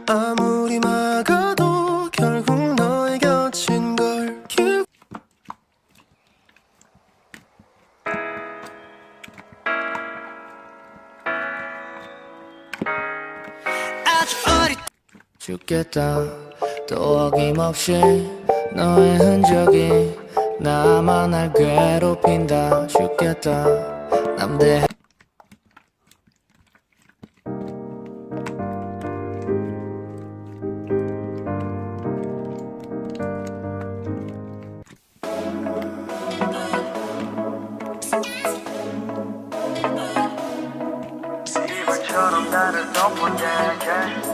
아무리 막아도 결국 너의 곁인 걸 아주 어릴 죽겠다 또 어김없이 너의 흔적이 나만 날 괴롭힌다 죽겠다 남대 이불처럼 나를 덮어대게